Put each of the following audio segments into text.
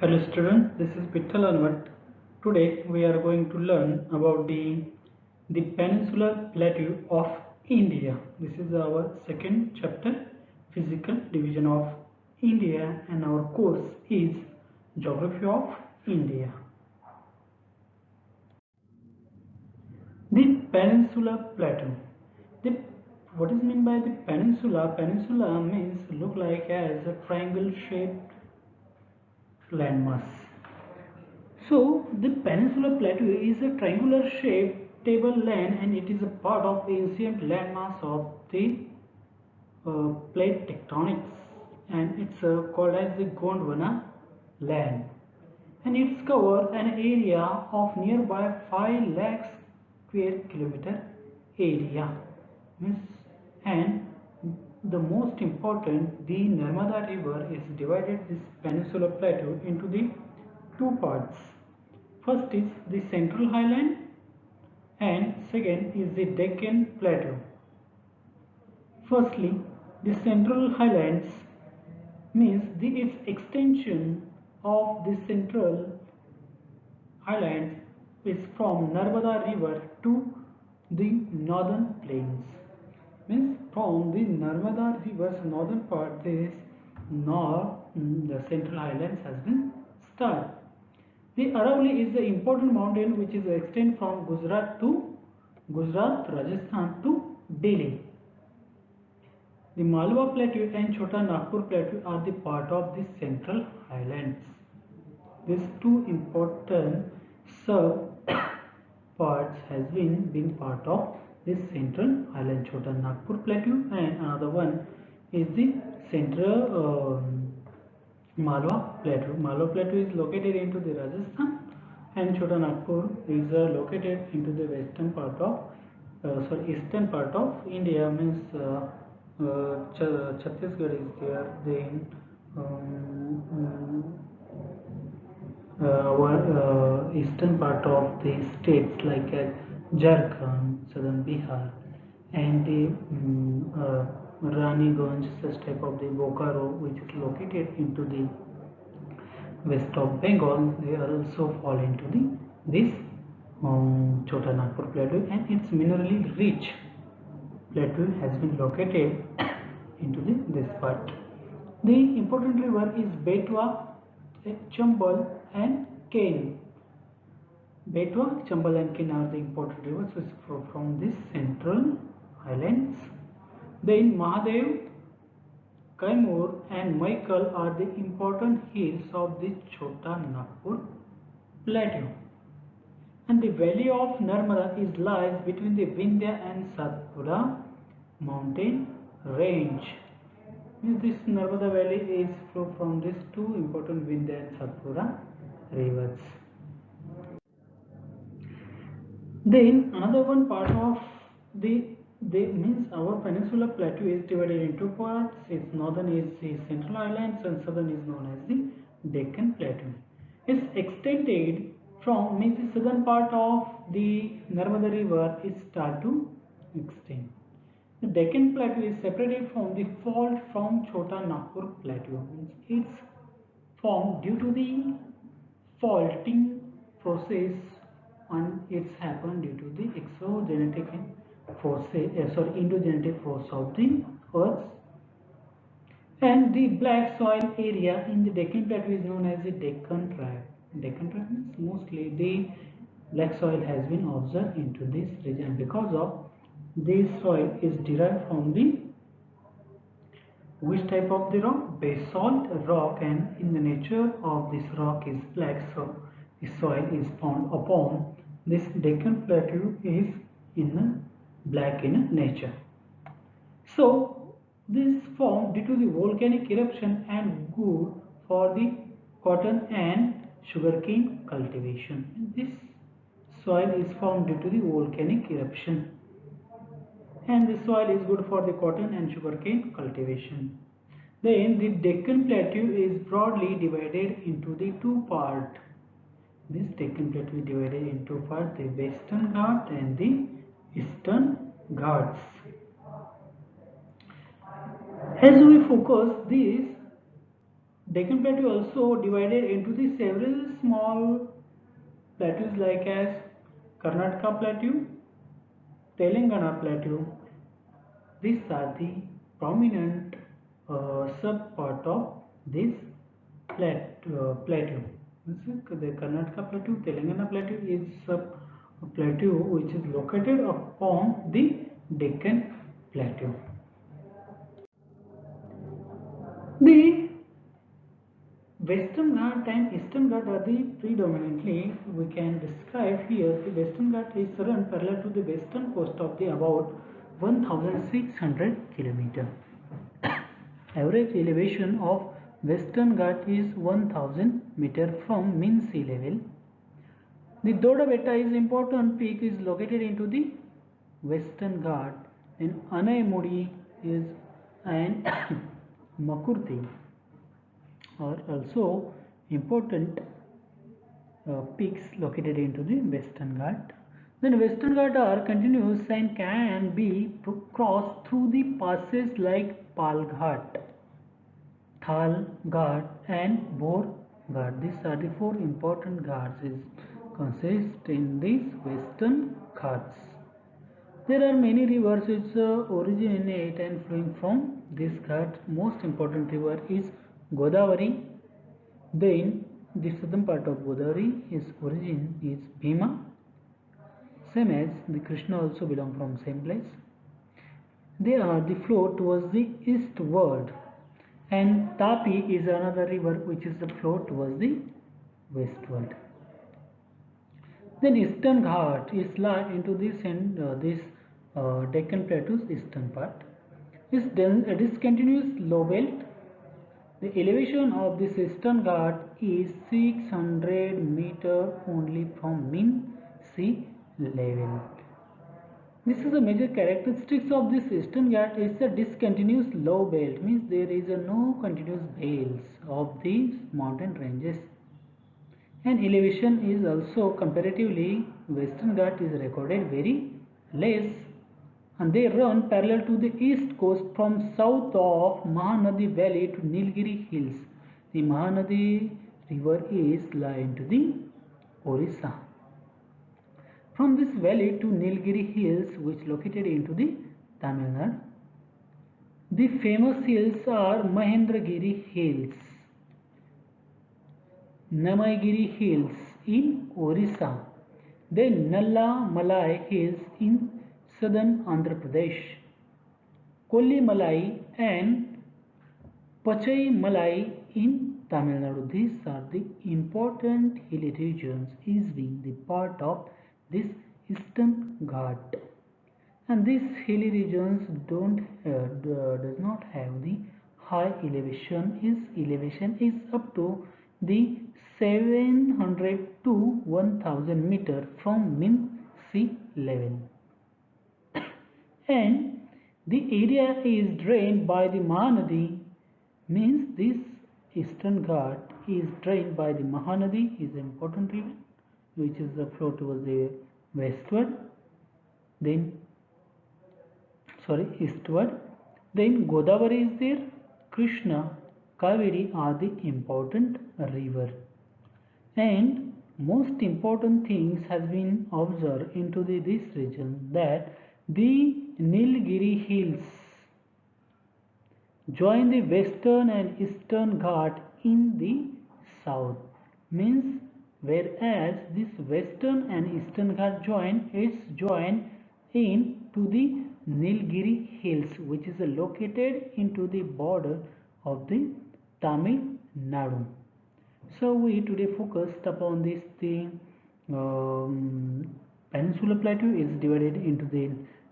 Hello students, this is Pittal Anwat. Today we are going to learn about the Peninsular Plateau of India. This is our second chapter, Physical Division of India, and our course is Geography of India. The Peninsular Plateau. The, what is meant by the peninsula? Peninsula means look like as a triangle shaped landmass. So the Peninsular Plateau is a triangular shaped tableland and it is a part of the ancient landmass of the plate tectonics, and it's called as the Gondwana land, and it's covered an area of nearby 5 lakh square kilometer area. And the most important, the Narmada river is divided this Peninsular Plateau into the two parts. First is the Central Highland and second is the Deccan Plateau. Firstly, the Central Highlands means its extension of the Central Highlands is from Narmada River to the northern plains. Means from the Narmada River's northern part, this north, the Central Highlands has been started. The Aravalli is the important mountain which is extend from Gujarat, Rajasthan to Delhi. The Malwa Plateau and Chota Nagpur Plateau are the part of the Central Highlands. These two important sub parts has been part of this Central Highland, Chota Nagpur Plateau, and another one is the Central Malwa Plateau. Malwa Plateau is located into the Rajasthan, and Chota Nagpur is located into the western part of eastern part of India. Means Chhattisgarh is there. Then our eastern part of the states like Jharkhand, southern Bihar, and the Raniganj, such type of the Bokaro, which is located into the west of Bengal, they are also fall into this Chota Nagpur Plateau, and its minerally rich plateau has been located into this part. The important river is Betwa, Chambal, and Ken. Betwa, Chambal, and Ken are the important rivers from this Central Highlands. Then Mahadev, Kaimur, and Michael are the important hills of the Chota Nagpur Plateau. And the valley of Narmada lies between the Vindhya and Satpura mountain range. This Narmada valley is flow from these two important Vindhya and Satpura rivers. Then another one part of the means our Peninsular Plateau is divided into parts. Its northern is the Central Highlands and southern is known as the Deccan Plateau. It's extended from means the southern part of the Narmada river is start to extend. The Deccan Plateau is separated from the fault from Chota Nagpur Plateau. Means it's formed due to the faulting process, and it's happened due to the endogenetic force of the earth. And the black soil area in the Deccan Plateau is known as the Deccan Tract. Deccan Tract means mostly the black soil has been observed into this region because of this soil is derived from the which type of the rock? Basalt rock, and in the nature of this rock is black, so the soil is found upon this Deccan Plateau is in black in nature. So this formed due to the volcanic eruption and good for the cotton and sugarcane cultivation. And this soil is formed due to the volcanic eruption, and the soil is good for the cotton and sugarcane cultivation. Then the Deccan Plateau is broadly divided into the two parts. This Deccan Plateau is divided into parts, the Western Ghats and the Eastern Ghats. As we focus this Deccan Plateau also divided into the several small plateaus like as Karnataka Plateau, Telangana Plateau. These are the prominent sub-part of this plateau. The Karnataka Plateau, Telangana Plateau is sub-plateau which is located upon the Deccan Plateau. The Western Ghat and Eastern Ghat are the predominantly we can describe here. The Western Ghat is run parallel to the western coast of the about 1600 km. Average elevation of Western Ghat is 1000 meter from mean sea level. The Doda Betta is important peak is located into the Western Ghat and Anaimudi is and Makurti are also important peaks located into the Western Ghat. Then Western Ghat are continuous and can be crossed through the passes like Pal Ghat, Thal Ghat and Bhor Ghat. These are the four important ghats is consist in these Western Ghats. There are many rivers which originate and flowing from this ghat. Most important river is Godavari. Then the southern part of Godavari, its origin is Bhima. Same as the Krishna also belong from same place. They are the flow towards the eastward, and Tapi is another river which is the flow towards the westward. Then Eastern Ghat is lie into this and this Deccan Plateau's eastern part. It is continuous low belt. The elevation of this Eastern Ghat is 600 meter only from mean sea level. This is the major characteristics of this Eastern Ghat is a discontinuous low belt, means there is no continuous belts of these mountain ranges. And elevation is also comparatively Western Ghat is recorded very less, and they run parallel to the east coast from south of Mahanadi Valley to Nilgiri Hills. The Mahanadi river is lying to the Orissa. From this valley to Nilgiri Hills, which located into the Tamil Nadu. The famous hills are Mahendragiri Hills, Namaigiri Hills in Orissa, then Nalla Malai Hills in southern Andhra Pradesh, Kolli Malai and Pachai Malai in Tamil Nadu. These are the important hilly regions is being the part of this Eastern Ghat, and these hilly regions does not have the high elevation. Its elevation is up to the 700 to 1000 meter from mean sea level, and the area is drained by the Mahanadi. Means this Eastern Ghat is drained by the Mahanadi, is an important river which is the flow towards the westward, then eastward. Then Godavari is there, Krishna, Kaveri are the important river. And most important things has been observed into this region that the Nilgiri Hills join the western and eastern Ghat in the south. Means whereas this western and eastern Ghat join in to the Nilgiri Hills, which is located into the border of the Tamil Nadu. So we today focused upon this thing. Peninsular Plateau is divided into the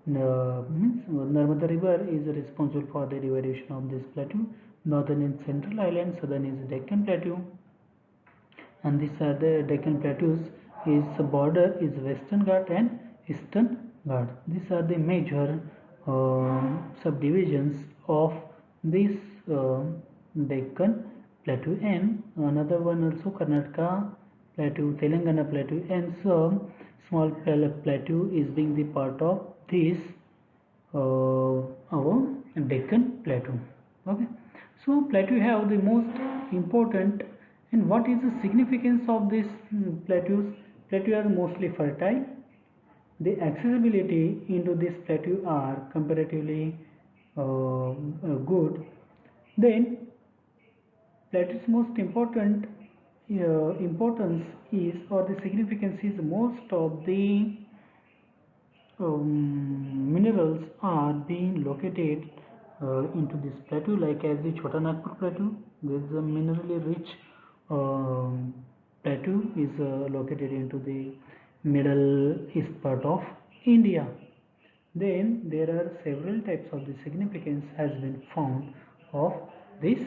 Narmada River is responsible for the division of this plateau. Northern and Central Highlands, southern is Deccan Plateau, and these are the Deccan Plateaus. Is border is Western Ghat and Eastern Ghat. These are the major subdivisions of this Deccan Plateau, and another one also Karnataka Plateau, Telangana Plateau, and some small plateau is being the part of this our Deccan Plateau. Okay, So plateau have the most important, and what is the significance of these plateaus? Plateaus are mostly fertile. The accessibility into this plateau are comparatively good. Then plateau's most important importance is, or the significance is, most of the minerals are being located into this plateau, like as the Chota Nagpur plateau. There is a minerally rich plateau is located into the middle east part of India. Then there are several types of the significance has been found of this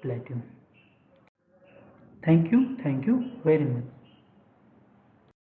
plateau. Thank you very much.